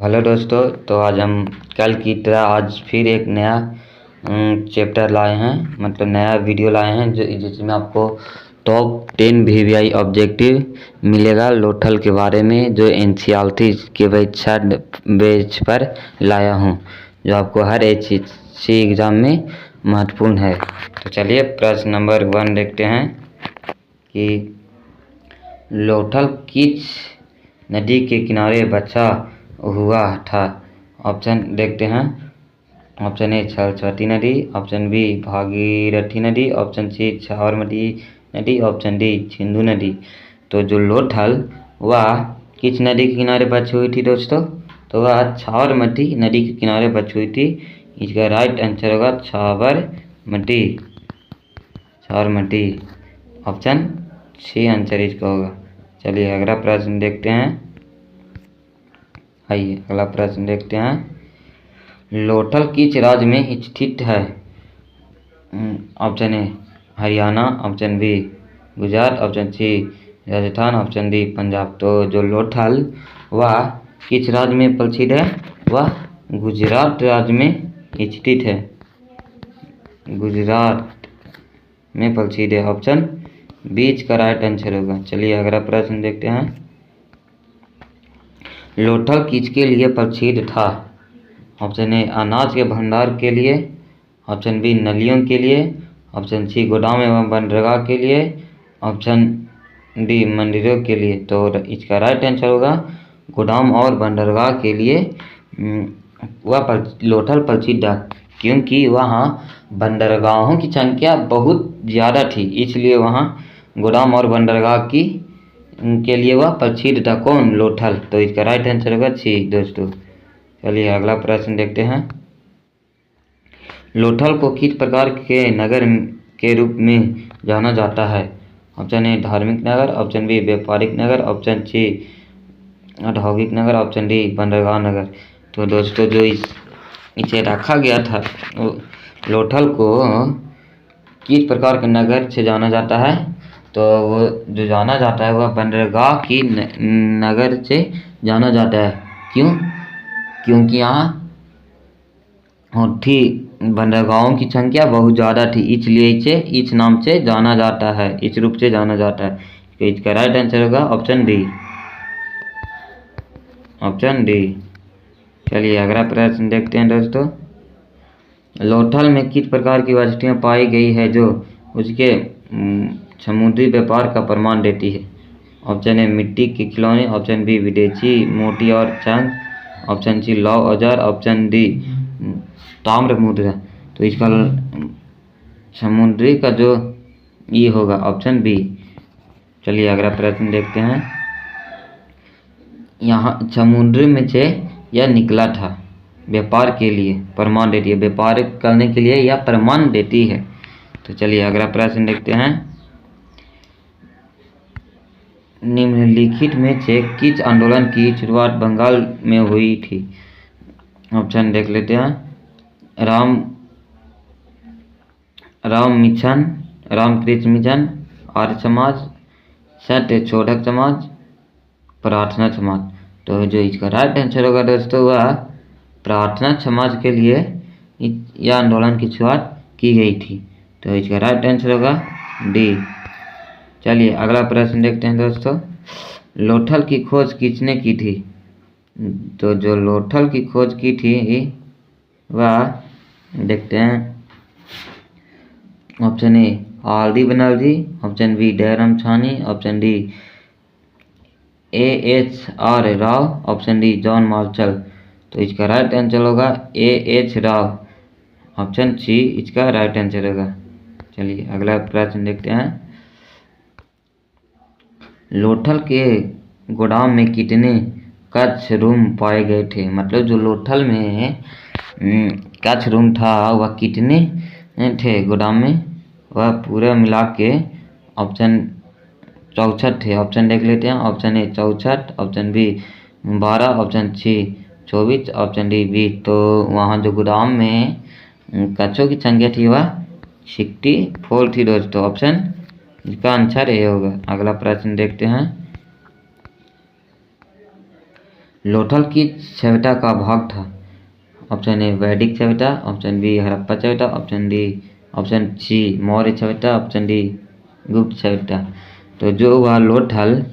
Hello दोस्तों, तो आज हम कल की तरह आज फिर एक नया चैप्टर लाए हैं, मतलब नया वीडियो लाए हैं जिसमें आपको टॉप 10 वीवीआई ऑब्जेक्टिव मिलेगा लोथल के बारे में, जो एनसीईआरटी के वेबसाइट बेस पर लाया हूं, जो आपको हर एचएससी एग्ज़ाम में महत्वपूर्ण है। तो चलिए प्रश्न नंबर 1 देखते हैं कि लोथल किस नदी के किनारे बचा हुआ था। ऑप्शन देखते हैं। ऑप्शन ए सरस्वती नदी, ऑप्शन बी भागीरथी नदी, ऑप्शन सी साबरमती नदी, ऑप्शन डी सिंधु नदी। तो जो लोथल वह किस नदी के किनारे बची हुई थी दोस्तों? तो वह साबरमती नदी के किनारे बची हुई थी। इसका राइट आंसर होगा Sabarmati. Sabarmati option C answer इसका होगा। चलिए अगला प्रश्न देखते हैं। आइए अगला प्रश्न देखते हैं। लोथल किस राज्य में स्थित है? Option A Haryana, option B Gujarat, option C Rajasthan, option D Punjab. तो जो लोथल वह किस राज्य में प्रसिद्ध है? वह गुजरात राज्य में स्थित है। गुजरात में प्रसिद्ध है। ऑप्शन बी का राइट आंसर होगा। चलिए अगला प्रश्न देखते हैं। लोथल किसके लिए प्रसिद्ध था? ऑप्शन ए अनाज के भंडार के लिए, ऑप्शन बी नलियों के लिए, ऑप्शन सी गोदाम एवं बंदरगाह के लिए, ऑप्शन डी मंदिरों के लिए। तो इसका राइट आंसर होगा गोदाम और बंदरगाह के लिए वह लोथल प्रसिद्ध था, क्योंकि वहाँ बंदरगाहों की संख्या बहुत ज़्यादा थी, इसलिए वहाँ गोदाम और बंदरगाह के लिए वह प्रसिद्ध था। कौन? लोथल। तो इसका राइट आंसर होगा सी दोस्तों। चलिए अगला प्रश्न देखते हैं। लोथल को किस प्रकार के नगर के रूप में जाना जाता है? ऑप्शन ए धार्मिक नगर, ऑप्शन बी व्यापारिक नगर, ऑप्शन सी औद्योगिक नगर, ऑप्शन डी बंदरगाह नगर। तो दोस्तों जो इसे रखा गया था, लोथल को किस प्रकार के नगर से जाना जाता है? तो वो जो जाना जाता है वह बंदरगाह की नगर से जाना जाता है। क्यों? क्योंकि यहाँ थी बंदरगाहों की संख्या बहुत ज़्यादा थी, इसलिए इसे इस नाम से जाना जाता है, इस रूप से जाना जाता है। तो इसका राइट आंसर होगा ऑप्शन डी। Option D. चलिए अगला प्रश्न देखते हैं दोस्तों। लोथल में किस प्रकार की वस्तुएं पाई गई है जो उसके समुद्री व्यापार का प्रमाण देती है? ऑप्शन ए मिट्टी के खिलौने, ऑप्शन बी विदेशी मोती और शंख, ऑप्शन सी लौह औजार, ऑप्शन डी ताम्र मुद्रा। तो इसका समुद्री का जो ये होगा ऑप्शन बी। चलिए अगला प्रश्न देखते हैं। यहाँ समुद्र में से यह निकला था, व्यापार के लिए प्रमाण देती है, व्यापार करने के लिए यह प्रमाण देती है। तो चलिए अगला प्रश्न देखते हैं। निम्नलिखित में से किस आंदोलन की शुरुआत बंगाल में हुई थी? ऑप्शन देख लेते हैं। रामकृष्ण मिशन, आर्य समाज, सत्य शोधक समाज, प्रार्थना समाज। तो जो इसका राइट आंसर होगा दोस्तों वह प्रार्थना समाज के लिए यह आंदोलन की शुरुआत की गई थी। तो इसका राइट आंसर होगा डी। चलिए अगला प्रश्न देखते हैं दोस्तों। लोथल की खोज किसने की थी? तो जो लोथल की खोज की थी वह देखते हैं। Option A R D. Banerjee, option B Dayaram Sahni, option D A.H.R. Rao, option D John Marshall. तो इसका राइट आंसर होगा A.H. राव। ऑप्शन सी इसका राइट आंसर होगा। चलिए अगला प्रश्न देखते हैं। लोथल के गोदाम में कितने कक्ष रूम पाए गए थे? मतलब जो लोथल में कक्ष रूम था वह कितने थे गोदाम में? वह पूरा मिला के ऑप्शन 64 थे। ऑप्शन देख लेते हैं। Option A 64, option B 12, option C 24, option D 20। तो वहाँ जो गोदाम में कक्षों की संख्या थी वह 64 थी दोस्तों। ऑप्शन इसका आंसर ए होगा। अगला प्रश्न देखते हैं। लोथल किस सभ्यता का भाग था? ऑप्शन ए वैदिक सभ्यता, ऑप्शन बी हड़प्पा सभ्यता, ऑप्शन सी मौर्य सभ्यता, ऑप्शन डी गुप्त सभ्यता। तो जो वह लोथल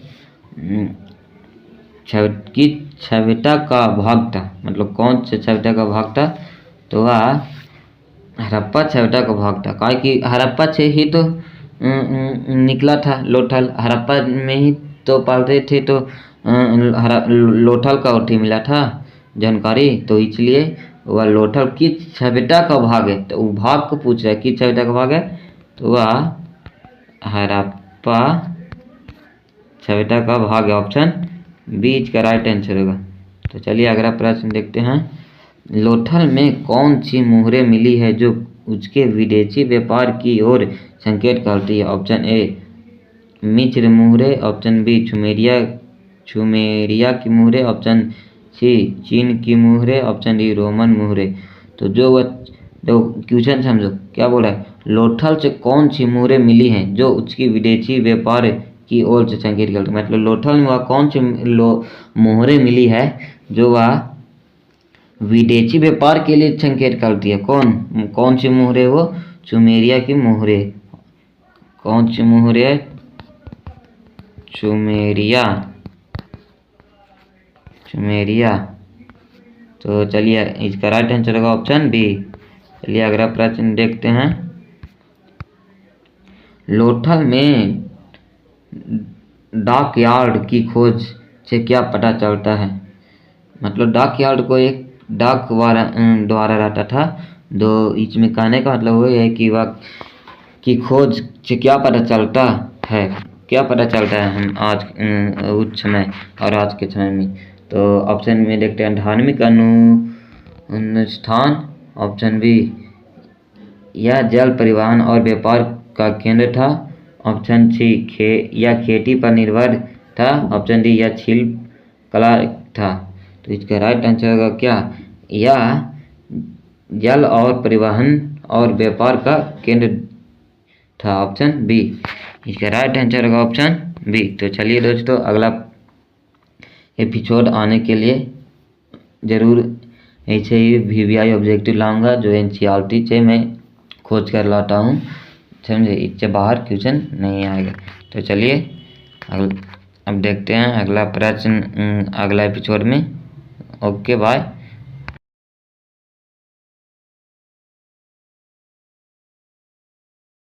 की सभ्यता का भाग था, मतलब कौन से सभ्यता का भाग था, तो वह हड़प्पा सभ्यता का भाग था। कहा कि हड़प्पा से ही तो निकला था लोथल, हड़प्पा में ही तो पाल रहे थे, तो लोथल का उठी मिला था जानकारी, तो इसलिए वह लोथल किस सभ्यता का भाग है, तो वो भाग को पूछ रहा है किस सभ्यता का भाग है, तो वह हड़प्पा सभ्यता का भाग है। ऑप्शन बी इसका राइट आंसर होगा। तो चलिए अगला प्रश्न देखते हैं। लोथल में कौन सी मुहरें मिली है जो उसके विदेशी व्यापार की ओर संकेत करती है? ऑप्शन ए मिस्र मुहरें, ऑप्शन बी सुमेरिया की मुहरें, ऑप्शन सी चीन की मुहरें, ऑप्शन डी रोमन मुहरें। तो जो क्वेश्चन समझो क्या बोला है, लोथल से कौन सी मुहरें मिली हैं जो उसकी विदेशी व्यापार की ओर से संकेत करती है, मतलब लोथल में वह कौन सी मुहरें मिली है जो वह विदेशी व्यापार के लिए संकेत करती है। कौन सी मुहरें? वो सुमेरिया की मुहरें। कौन सी मुहरें? सुमेरिया। तो चलिए इसका राइट आंसर होगा ऑप्शन बी। चलिए अगला प्रश्न देखते हैं। लोथल में डाक यार्ड की खोज से क्या पता चलता है? मतलब डाक यार्ड को एक डाक द्वारा रहता था। दो इसमें कहने का मतलब वो है कि वह की खोज से क्या पता चलता है, क्या पता चलता है हम आज उस समय और आज के समय में। तो ऑप्शन में देखते हैं धार्मिक अनुष्ठान, ऑप्शन बी यह जल परिवहन और व्यापार का केंद्र था, ऑप्शन सी खेती पर निर्भर था, ऑप्शन डी यह शिल्प कला था। तो इसका राइट आंसर होगा क्या, यह जल और परिवहन और व्यापार का केंद्र था, ऑप्शन बी। इसका राइट आंसर होगा ऑप्शन बी। तो चलिए दोस्तों अगला एपिसोड आने के लिए ज़रूर ऐसे ही VVI ऑब्जेक्टिव लाऊंगा जो NCERT से मैं खोज कर लाता हूँ, समझे, इससे बाहर क्वेश्चन नहीं आएगा। तो चलिए अब देखते हैं अगला प्रश्न अगला एपिसोड में। Okay bye.